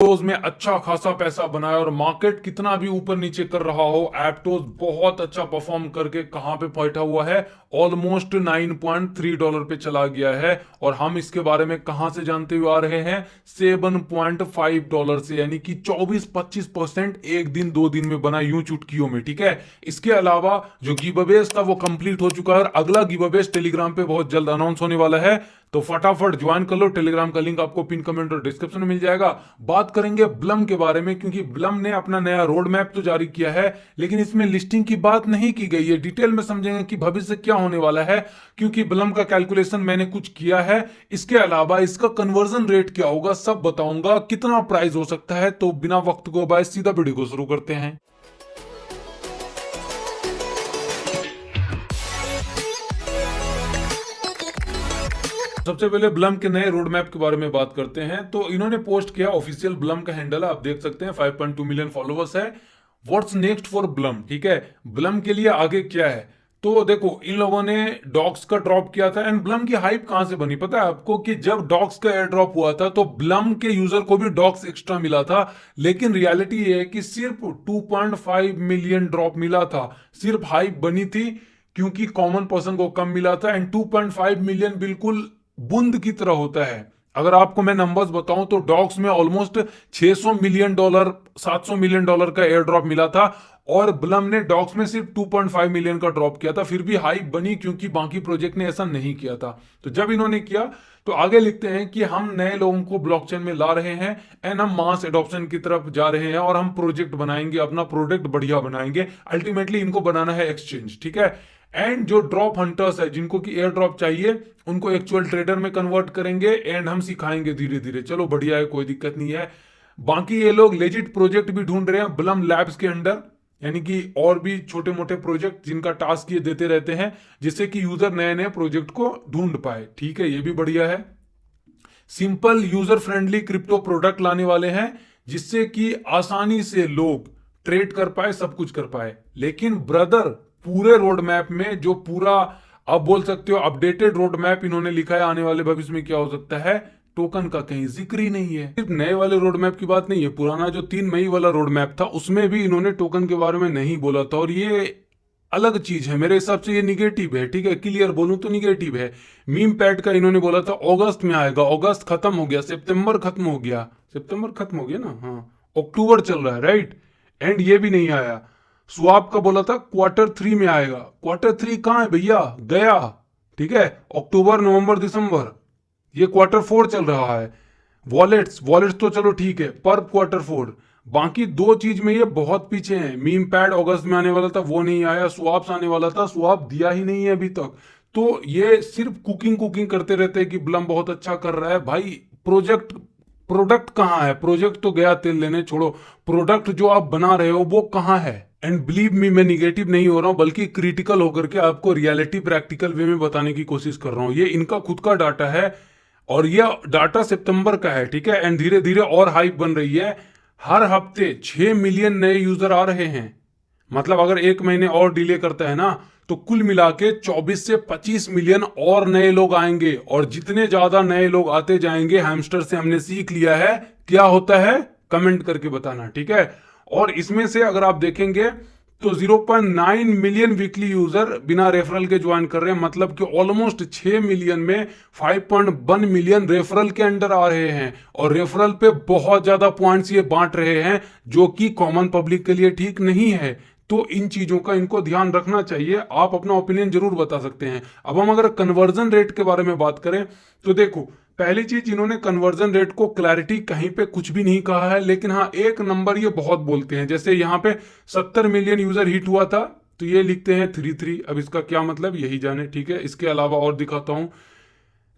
एप्टोज में अच्छा खासा पैसा बनाया और मार्केट कितना भी ऊपर नीचे कर रहा हो, एप्टोज बहुत अच्छा परफॉर्म करके कहां पे बैठा हुआ है, ऑलमोस्ट $9.3 पे चला गया है। और हम इसके बारे में कहां से जानते हुए आ रहे हैं, $7.5 से, यानी कि 24-25% एक दिन दो दिन में बना, यूं चुटकियों में। ठीक है, इसके अलावा जो गिव था वो कंप्लीट हो चुका है और अगला गिव टेलीग्राम पे बहुत जल्द अनाउंस होने वाला है। तो फटाफट ज्वाइन कर लो, टेलीग्राम का लिंक आपको पिन कमेंट और डिस्क्रिप्शन में मिल जाएगा। बात करेंगे ब्लम के बारे में, क्योंकि ब्लम ने अपना नया रोड मैप तो जारी किया है, लेकिन इसमें लिस्टिंग की बात नहीं की गई है। डिटेल में समझेंगे कि भविष्य क्या होने वाला है, क्योंकि ब्लम का कैलकुलेशन मैंने कुछ किया है। इसके अलावा इसका कन्वर्जन रेट क्या होगा सब बताऊंगा, कितना प्राइस हो सकता है। तो बिना वक्त को बाय सीधा वीडियो को शुरू करते हैं। सबसे पहले ब्लम के नए रोड मैप के बारे में बात करते हैं। तो इन्होंने पोस्ट किया, ऑफिशियल ब्लम का हैंडल है, आप देख सकते हैं, 5.2 मिलियन फॉलोवर्स है। व्हाट्स नेक्स्ट फॉर ब्लम, ठीक है, ब्लम के लिए आगे क्या है। तो देखो, इन लोगों ने डॉक्स का ड्रॉप किया था। एंड ब्लम की हाइप कहां से बनी पता है आपको, कि जब डॉक्स का एयर ड्रॉप हुआ था तो ब्लम के यूजर को भी डॉक्स एक्स्ट्रा मिला था, लेकिन रियलिटी ये है कि सिर्फ 2.5 मिलियन ड्रॉप मिला था। सिर्फ हाइप बनी थी क्योंकि कॉमन पर्सन को कम मिला था। एंड 2.5 मिलियन बिल्कुल बूंद की तरह होता है। अगर आपको मैं नंबर्स बताऊं तो डॉग्स में ऑलमोस्ट $600 मिलियन, $700 मिलियन का एयर ड्रॉप मिला था, और ब्लम ने डॉग्स में सिर्फ 2.5 मिलियन का ड्रॉप किया था। फिर भी हाइप बनी क्योंकि बाकी प्रोजेक्ट ने ऐसा नहीं किया था। तो जब इन्होंने किया तो आगे लिखते हैं कि हम नए लोगों को ब्लॉकचेन में ला रहे हैं एंड हम मास एडॉप्शन की तरफ जा रहे हैं और हम प्रोजेक्ट बनाएंगे, अपना प्रोडक्ट बढ़िया बनाएंगे। अल्टीमेटली इनको बनाना है एक्सचेंज, ठीक है। एंड जो ड्रॉप हंटर्स है, जिनको की एयर ड्रॉप चाहिए, उनको एक्चुअल ट्रेडर में कन्वर्ट करेंगे एंड हम सिखाएंगे धीरे धीरे। चलो बढ़िया है, कोई दिक्कत नहीं है। बाकी ये लोग लेजिट प्रोजेक्ट भी ढूंढ रहे हैं ब्लम लैब्स के अंडर, यानी कि और भी छोटे मोटे प्रोजेक्ट जिनका टास्क ये देते रहते हैं, जिससे कि यूजर नए नए प्रोजेक्ट को ढूंढ पाए। ठीक है, ये भी बढ़िया है। Simple user friendly crypto product लाने वाले हैं, जिससे कि आसानी से लोग ट्रेड कर पाए, सब कुछ कर पाए। लेकिन ब्रदर, पूरे रोड मैप में जो पूरा आप बोल सकते हो अपडेटेड रोड मैप इन्होंने लिखा है, आने वाले भविष्य में क्या हो सकता है, टोकन का कहीं जिक्र ही नहीं है। सिर्फ नए वाले रोड मैप की बात नहीं है, पुराना जो 3 मई वाला रोड मैप था उसमें भी इन्होंने टोकन के बारे में नहीं बोला था, और ये अलग चीज है। मेरे हिसाब से ये निगेटिव है, ठीक है, क्लियर बोलूं तो निगेटिव है। मीम पैड का इन्होंने बोला था अगस्त में आएगा, अगस्त खत्म हो गया, सितंबर खत्म हो गया, सितंबर खत्म हो गया ना, हाँ, अक्टूबर चल रहा है, राइट। एंड ये भी नहीं आया। स्वाप का बोला था Q3 में आएगा, Q3 कहाँ है भैया, गया। ठीक है, अक्टूबर नवंबर दिसंबर, ये Q4 चल रहा है। वॉलेट्स वॉलेट्स तो चलो ठीक है, पर Q4। बाकी दो चीज में ये बहुत पीछे हैं। मीम पैड अगस्त में आने वाला था, वो नहीं आया। स्वाप्स आने वाला था, स्वाप दिया ही नहीं है अभी तक। तो ये सिर्फ कुकिंग कुकिंग करते रहते हैं कि ब्लम बहुत अच्छा कर रहा है। भाई प्रोजेक्ट, प्रोडक्ट कहाँ है? प्रोजेक्ट तो गया तेल लेने, छोड़ो। प्रोडक्ट जो आप बना रहे हो वो कहाँ है? एंड बिलीव मी, मैं निगेटिव नहीं हो रहा हूं, बल्कि क्रिटिकल होकर के आपको रियलिटी प्रैक्टिकल वे में बताने की कोशिश कर रहा हूं। ये इनका खुद का डाटा है और ये डाटा सितंबर का है, ठीक है। एंड धीरे धीरे और हाइप बन रही है। हर हफ्ते 6 मिलियन नए यूजर आ रहे हैं। मतलब अगर एक महीने और डिले करता है ना, तो कुल मिला के 24 से 25 मिलियन और नए लोग आएंगे। और जितने ज्यादा नए लोग आते जाएंगे, हैमस्टर से हमने सीख लिया है क्या होता है, कमेंट करके बताना, ठीक है। और इसमें से अगर आप देखेंगे तो 0.9 मिलियन वीकली यूजर बिना रेफरल के ज्वाइन कर रहे हैं। मतलब कि ऑलमोस्ट 6 मिलियन में 5.1 मिलियन रेफरल के अंडर आ रहे हैं, और रेफरल पे बहुत ज्यादा पॉइंट्स ये बांट रहे हैं, जो कि कॉमन पब्लिक के लिए ठीक नहीं है। तो इन चीजों का इनको ध्यान रखना चाहिए। आप अपना ओपिनियन जरूर बता सकते हैं। अब हम अगर कन्वर्जन रेट के बारे में बात करें तो देखो, पहली चीज, इन्होंने कन्वर्जन रेट को क्लैरिटी कहीं पे कुछ भी नहीं कहा है, लेकिन हाँ एक नंबर ये बहुत बोलते हैं। जैसे यहाँ पे 70 मिलियन यूजर हिट हुआ था, तो ये लिखते हैं 33। अब इसका क्या मतलब, यही जाने, ठीक है। इसके अलावा और दिखाता हूं,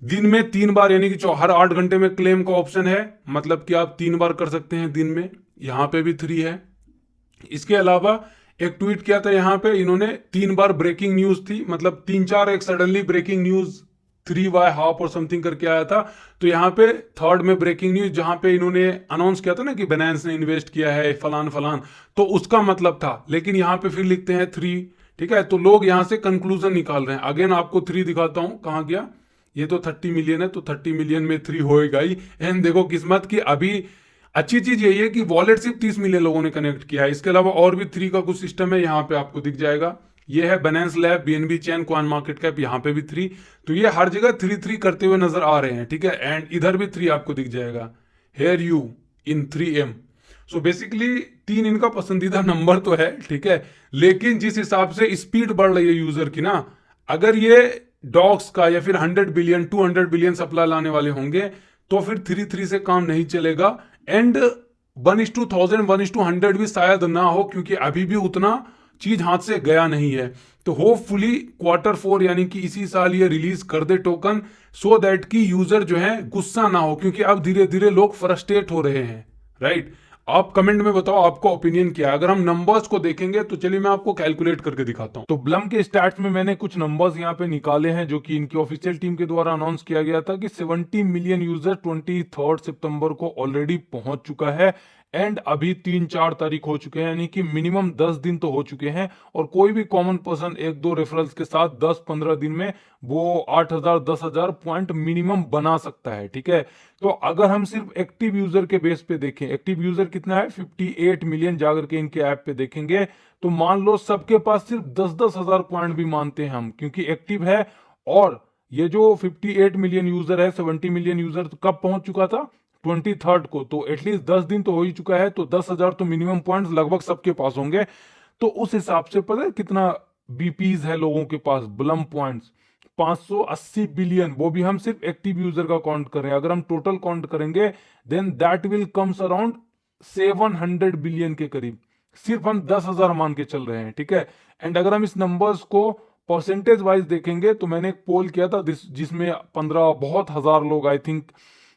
दिन में 3 बार, यानी कि हर 8 घंटे में क्लेम का ऑप्शन है, मतलब कि आप 3 बार कर सकते हैं दिन में। यहाँ पे भी 3 है। इसके अलावा एक ट्वीट किया था यहाँ पे इन्होंने, 3 बार ब्रेकिंग न्यूज थी, मतलब 3-4 एक suddenly breaking news 3 by half और समथिंग करके आया था। तो यहाँ पे थर्ड में ब्रेकिंग न्यूज, जहां पे इन्होंने अनाउंस किया था ना कि बाइनेंस ने इन्वेस्ट किया है फलान फलान, तो उसका मतलब था। लेकिन यहाँ पे फिर लिखते हैं 3, ठीक है। तो लोग यहाँ से कंक्लूजन निकाल रहे हैं। अगेन आपको 3 दिखाता हूं, कहां गया, ये तो 30 मिलियन है, तो 30 मिलियन में 3 होएगा ही। एंड देखो किस्मत की, अभी अच्छी चीज यही है कि वॉलेट सिर्फ 30 मिलियन लोगों ने कनेक्ट किया है। इसके अलावा और भी 3 का कुछ सिस्टम है, यहाँ पे आपको दिख जाएगा। ये है Binance लैब, BNB चैन, कॉइन मार्केट कैप, यहाँ पे भी 3। तो ये हर जगह 3 करते हुए नजर आ रहे हैं, ठीक है। एंड इधर भी 3 आपको दिख जाएगा, here you in 3M। So basically 3 इनका पसंदीदा नंबर तो है, ठीक है। लेकिन जिस हिसाब से स्पीड बढ़ रही है यूजर की ना, अगर ये डॉग्स का या फिर 100 बिलियन 200 बिलियन सप्लाई लाने वाले होंगे तो फिर 3 से काम नहीं चलेगा। एंड 1:1000 1:100 भी शायद ना हो, क्योंकि अभी भी उतना चीज हाथ से गया नहीं है। तो होपफुली Q4 यानी कि इसी साल ये रिलीज कर दे टोकन, सो दैट कि यूजर जो है गुस्सा ना हो, क्योंकि अब धीरे धीरे लोग फ्रस्ट्रेट हो रहे हैं, राइट। आप कमेंट में बताओ आपका ओपिनियन क्या है। अगर हम नंबर्स को देखेंगे तो चलिए मैं आपको कैलकुलेट करके दिखाता हूं। तो ब्लम के स्टैट्स में मैंने कुछ नंबर्स यहाँ पे निकाले हैं, जो कि इनकी ऑफिशियल टीम के द्वारा अनाउंस किया गया था कि 70 मिलियन यूजर 23 सितंबर को ऑलरेडी पहुंच चुका है। एंड अभी 3-4 तारीख हो चुके हैं, यानी कि मिनिमम 10 दिन तो हो चुके हैं। और कोई भी कॉमन पर्सन 1-2 रेफरल्स के साथ 10-15 दिन में वो 8,000 10,000 पॉइंट मिनिमम बना सकता है, ठीक है। तो अगर हम सिर्फ एक्टिव यूजर के बेस पे देखें, एक्टिव यूजर कितना है 58 मिलियन, जाकर के इनके ऐप पे देखेंगे तो मान लो सबके पास सिर्फ 10-10 हजार पॉइंट भी मानते हैं हम, क्योंकि एक्टिव है। और ये जो 58 मिलियन यूजर है, 70 मिलियन यूजर तो कब पहुंच चुका था 23 को, तो एटलीस्ट 10 दिन तो हो ही चुका है। तो 10,000 तो मिनिमम पॉइंट्स लगभग सबके पास होंगे। तो उस हिसाब से पता है कितना बीपीज है लोगों के पास, ब्लम पॉइंट्स 580 बिलियन। वो भी हम सिर्फ एक्टिव यूजर का काउंट कर रहे हैं। अगर हम टोटल काउंट करेंगे then that will comes around 700 billion के करीब, सिर्फ हम 10,000 मान के चल रहे हैं, ठीक है। एंड अगर हम इस नंबर्स को परसेंटेज वाइज देखेंगे तो मैंने एक पोल किया था जिसमें 15 बहुत हजार लोग आई थिंक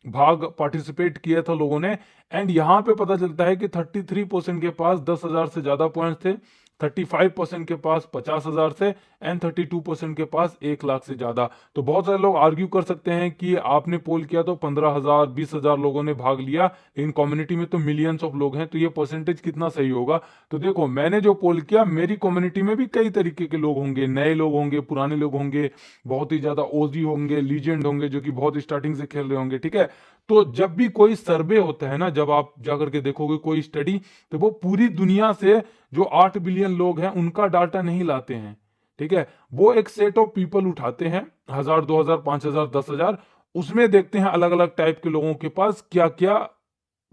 भाग पार्टिसिपेट किया था लोगों ने। एंड यहां पे पता चलता है कि 33% के पास 10,000 से ज्यादा पॉइंट्स थे, 35% के पास 50,000 से, एंड 32% के पास 1 लाख से ज्यादा। तो बहुत सारे लोग आर्ग्यू कर सकते हैं कि आपने पोल किया तो 15,000 20,000 लोगों ने भाग लिया, लेकिन कम्युनिटी में तो मिलियंस ऑफ लोग हैं, तो ये परसेंटेज कितना सही होगा। तो देखो मैंने जो पोल किया, मेरी कम्युनिटी में भी कई तरीके के लोग होंगे, नए लोग होंगे, पुराने लोग होंगे, बहुत ही ज्यादा ओजी होंगे, लीजेंड होंगे जो कि बहुत स्टार्टिंग से खेल रहे होंगे, ठीक है। तो जब भी कोई सर्वे होता है ना, जब आप जाकर के देखोगे कोई स्टडी, तो वो पूरी दुनिया से जो 8 बिलियन लोग हैं उनका डाटा नहीं लाते हैं, ठीक है। वो एक सेट ऑफ पीपल उठाते हैं, 1,000 2,000 5,000 10,000, उसमें देखते हैं अलग अलग टाइप के लोगों के पास क्या क्या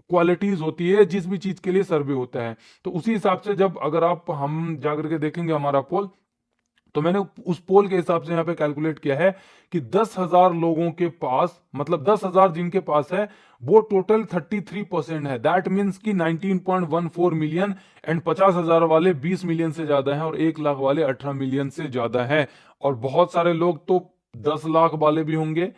क्वालिटीज होती है जिस भी चीज के लिए सर्वे होता है। तो उसी हिसाब से जब अगर आप हम जाकर के देखेंगे हमारा पोल, तो मैंने उस पोल के हिसाब से यहाँ पे कैलकुलेट किया है कि 10,000 लोगों के पास, मतलब 10,000 जिनके पास है वो टोटल 33% है। दैट मीन्स कि 19.14 मिलियन। एंड 50,000 वाले 20 मिलियन से ज्यादा हैं और 1 लाख वाले 18 मिलियन से ज्यादा है। और बहुत सारे लोग तो 10 लाख वाले भी होंगे,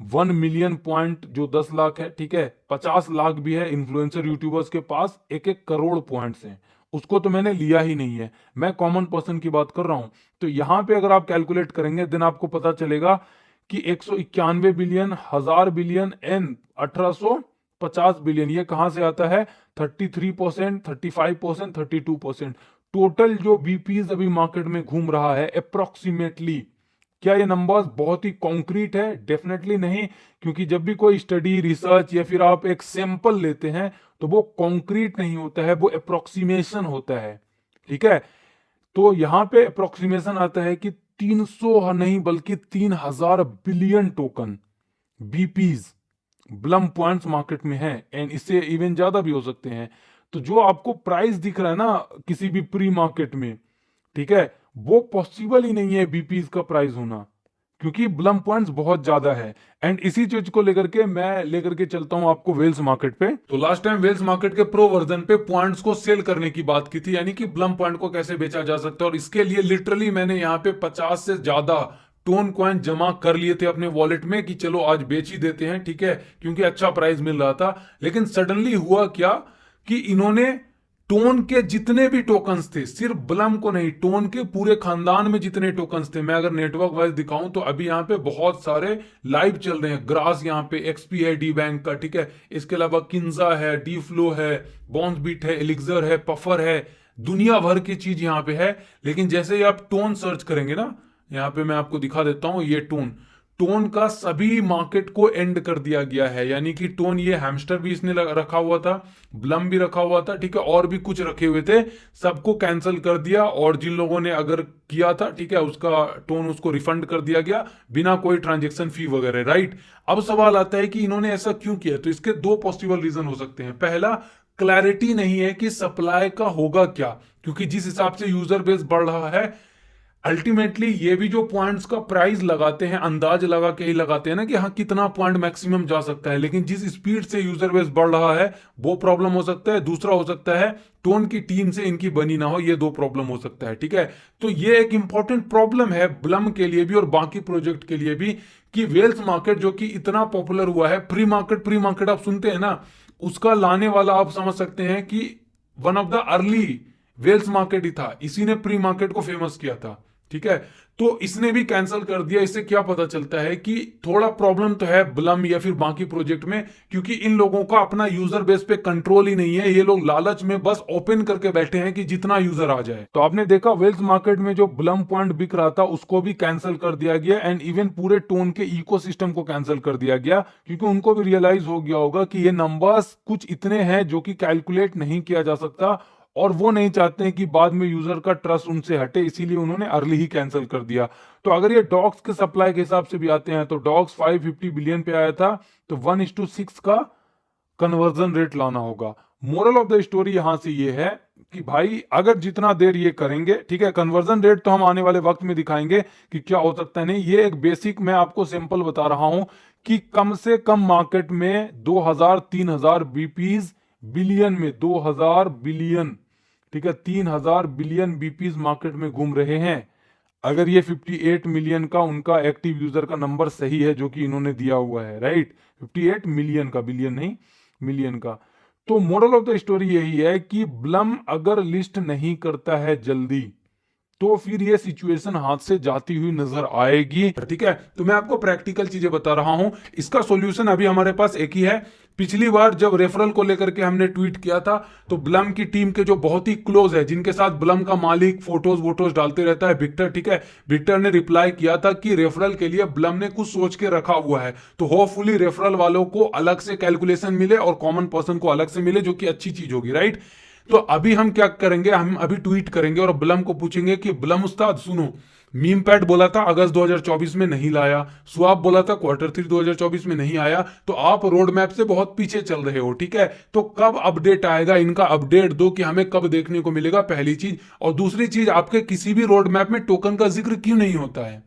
1 मिलियन पॉइंट जो 10 लाख है, ठीक है। 50 लाख भी है इन्फ्लुएंसर यूट्यूबर्स के पास, 1-1 करोड़ पॉइंट्स हैं। उसको तो मैंने लिया ही नहीं है, मैं कॉमन पर्सन की बात कर रहा हूं। तो यहां पे अगर आप कैलकुलेट करेंगे देन आपको पता चलेगा कि 191 बिलियन, 1000 बिलियन एंड 1850 बिलियन, ये कहां से आता है 33%, 35%, 32%। टोटल जो बीपीज अभी मार्केट में घूम रहा है अप्रोक्सीमेटली। क्या ये नंबर्स बहुत ही कॉन्क्रीट है? डेफिनेटली नहीं, क्योंकि जब भी कोई स्टडी रिसर्च या फिर आप एक सैंपल लेते हैं तो वो कॉन्क्रीट नहीं होता है, वो अप्रोक्सीमेशन होता है, ठीक है। तो यहां पे अप्रोक्सीमेशन आता है कि 300 नहीं बल्कि 3,000 billion token BPs Blum points market में है, एंड इससे इवन ज्यादा भी हो सकते हैं। तो जो आपको प्राइस दिख रहा है ना किसी भी प्री मार्केट में, ठीक है, वो पॉसिबल ही नहीं है बीपीज का प्राइस होना, क्योंकि ब्लम पॉइंट्स बहुत ज्यादा है। एंड इसी चीज को लेकर के मैं लेकर के चलता हूं आपको वेल्स मार्केट पे। तो लास्ट टाइम वेल्स मार्केट के प्रो वर्जन पे पॉइंट्स को सेल करने की बात की थी, यानी कि ब्लम पॉइंट को कैसे बेचा जा सकता है। और इसके लिए लिटरली मैंने यहाँ पे 50 से ज्यादा टोन कॉइन जमा कर लिए थे अपने वॉलेट में कि चलो आज बेच ही देते हैं, ठीक है, क्योंकि अच्छा प्राइस मिल रहा था। लेकिन सडनली हुआ क्या कि इन्होंने टोन के जितने भी टोकन्स थे, सिर्फ ब्लम को नहीं, टोन के पूरे खानदान में जितने टोकन्स थे, मैं अगर नेटवर्क वाइज दिखाऊं तो अभी यहाँ पे बहुत सारे लाइव चल रहे हैं। ग्रास यहाँ पे, एक्सपी है डी बैंक का, ठीक है, इसके अलावा किंजा है, डी फ्लो है, बॉन्स बीट है, एलिक्सर है, पफर है, दुनिया भर की चीज यहाँ पे है। लेकिन जैसे ही आप टोन सर्च करेंगे ना, यहाँ पे मैं आपको दिखा देता हूं, ये टोन टोन का सभी मार्केट को एंड कर दिया गया है, यानी कि टोन, ये हैमस्टर भी इसने रखा हुआ था, ब्लम भी रखा हुआ था, ठीक है, और भी कुछ रखे हुए थे, सबको कैंसिल कर दिया। और जिन लोगों ने अगर किया था, ठीक है, उसका टोन उसको रिफंड कर दिया गया बिना कोई ट्रांजेक्शन फी वगैरह, राइट। अब सवाल आता है कि इन्होंने ऐसा क्यों किया। तो इसके दो पॉसिबल रीजन हो सकते हैं। पहला, क्लैरिटी नहीं है कि सप्लाई का होगा क्या, क्योंकि जिस हिसाब से यूजर बेस बढ़ रहा है, अल्टीमेटली ये भी जो पॉइंट्स का प्राइस लगाते हैं, अंदाज लगा के ही लगाते हैं ना कि हाँ कितना पॉइंट मैक्सिमम जा सकता है, लेकिन जिस स्पीड से यूजर बेस बढ़ रहा है वो प्रॉब्लम हो सकता है। दूसरा हो सकता है टोन की टीम से इनकी बनी ना हो, ये दो प्रॉब्लम हो सकता है, ठीक है। तो ये एक इंपॉर्टेंट प्रॉब्लम है ब्लम के लिए भी और बाकी प्रोजेक्ट के लिए भी, कि वेल्स मार्केट जो कि इतना पॉपुलर हुआ है, प्री मार्केट आप सुनते हैं ना, उसका लाने वाला आप समझ सकते हैं कि one of the early wells market ही था, इसी ने प्री मार्केट को फेमस किया था, ठीक है। तो इसने भी कैंसिल कर दिया। इससे क्या पता चलता है कि थोड़ा प्रॉब्लम तो है ब्लम या फिर बाकी प्रोजेक्ट में, क्योंकि इन लोगों का अपना यूजर बेस पे कंट्रोल ही नहीं है। ये लोग लालच में बस ओपन करके बैठे हैं कि जितना यूजर आ जाए। तो आपने देखा वेल्स मार्केट में जो ब्लम पॉइंट बिक रहा था उसको भी कैंसिल कर दिया गया, एंड इवन पूरे टोन के इकोसिस्टम को कैंसिल कर दिया गया, क्योंकि उनको भी रियलाइज हो गया होगा कि ये नंबर्स कुछ इतने हैं जो कि कैलकुलेट नहीं किया जा सकता, और वो नहीं चाहते हैं कि बाद में यूजर का ट्रस्ट उनसे हटे, इसीलिए उन्होंने अर्ली ही कैंसिल कर दिया। तो अगर ये डॉक्स के सप्लाई के हिसाब से भी आते हैं तो डॉक्स 550 बिलियन पे आया था, तो 1:6 का कन्वर्जन रेट लाना होगा। मोरल ऑफ द स्टोरी यहां से ये है कि भाई अगर जितना देर ये करेंगे, ठीक है, कन्वर्जन रेट तो हम आने वाले वक्त में दिखाएंगे कि क्या हो सकता है। नहीं, ये एक बेसिक मैं आपको सिंपल बता रहा हूं कि कम से कम मार्केट में 2000-3000 बीपीज बिलियन में 2000 बिलियन, ठीक है, 3000 बिलियन बीपीज मार्केट में घूम रहे हैं। अगर ये 58 मिलियन का उनका एक्टिव यूजर का नंबर सही है जो कि इन्होंने दिया हुआ है, राइट, 58 मिलियन का, बिलियन नहीं, मिलियन का। तो मोरल ऑफ द स्टोरी यही है कि ब्लम अगर लिस्ट नहीं करता है जल्दी तो फिर ये सिचुएशन हाथ से जाती हुई नजर आएगी, ठीक है। तो मैं आपको प्रैक्टिकल चीजें बता रहा हूं। इसका सॉल्यूशन अभी हमारे पास एक ही है। पिछली बार जब रेफरल को लेकर के हमने ट्वीट किया था, तो ब्लम की टीम के जो बहुत ही क्लोज है, जिनके साथ ब्लम का मालिक फोटोज वोटोज डालते रहता है, विक्टर, ठीक है, विक्टर ने रिप्लाई किया था कि रेफरल के लिए ब्लम ने कुछ सोच के रखा हुआ है, तो होपफुली रेफरल वालों को अलग से कैलकुलेशन मिले और कॉमन पर्सन को अलग से मिले, जो कि अच्छी चीज होगी, राइट। तो अभी हम क्या करेंगे, हम अभी ट्वीट करेंगे और ब्लम को पूछेंगे कि ब्लम उस्ताद सुनो, मीम पैड बोला था अगस्त 2024 में नहीं लाया, स्वाप बोला था Q3 2024 में नहीं आया, तो आप रोड मैप से बहुत पीछे चल रहे हो, ठीक है। तो कब अपडेट आएगा, इनका अपडेट दो कि हमें कब देखने को मिलेगा, पहली चीज। और दूसरी चीज, आपके किसी भी रोड मैप में टोकन का जिक्र क्यों नहीं होता है।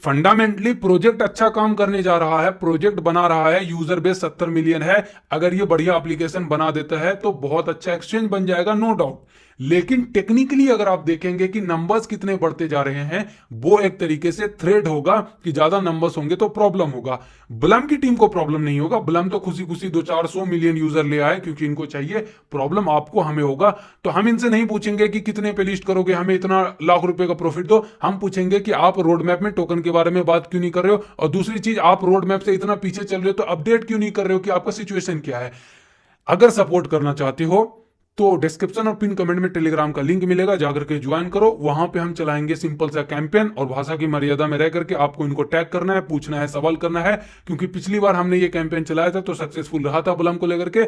फंडामेंटली प्रोजेक्ट अच्छा काम करने जा रहा है, प्रोजेक्ट बना रहा है, यूजर बेस 70 मिलियन है। अगर ये बढ़िया एप्लीकेशन बना देता है तो बहुत अच्छा एक्सचेंज बन जाएगा, नो डाउट। लेकिन टेक्निकली अगर आप देखेंगे कि नंबर्स कितने बढ़ते जा रहे हैं, वो एक तरीके से थ्रेड होगा कि ज्यादा नंबर्स होंगे तो प्रॉब्लम होगा। ब्लम की टीम को प्रॉब्लम नहीं होगा, ब्लम तो खुशी खुशी 200-400 मिलियन यूजर ले आए क्योंकि इनको चाहिए। प्रॉब्लम आपको हमें होगा। तो हम इनसे नहीं पूछेंगे कि कितने पे लिस्ट करोगे, हमें इतना लाख रुपए का प्रॉफिट दो। हम पूछेंगे कि आप रोड मैप में टोकन के बारे में बात क्यों नहीं कर रहे हो, और दूसरी चीज, आप रोड मैप से इतना पीछे चल रहे हो तो अपडेट क्यों नहीं कर रहे हो कि आपका सिचुएशन क्या है। अगर सपोर्ट करना चाहते हो तो डिस्क्रिप्शन और पिन कमेंट में टेलीग्राम का लिंक मिलेगा, जाकर के ज्वाइन करो। वहां पे हम चलाएंगे सिंपल सा कैंपेन, और भाषा की मर्यादा में रह करके आपको इनको टैग करना है, पूछना है, सवाल करना है, क्योंकि पिछली बार हमने ये कैंपेन चलाया था तो सक्सेसफुल रहा था ब्लम को लेकर के।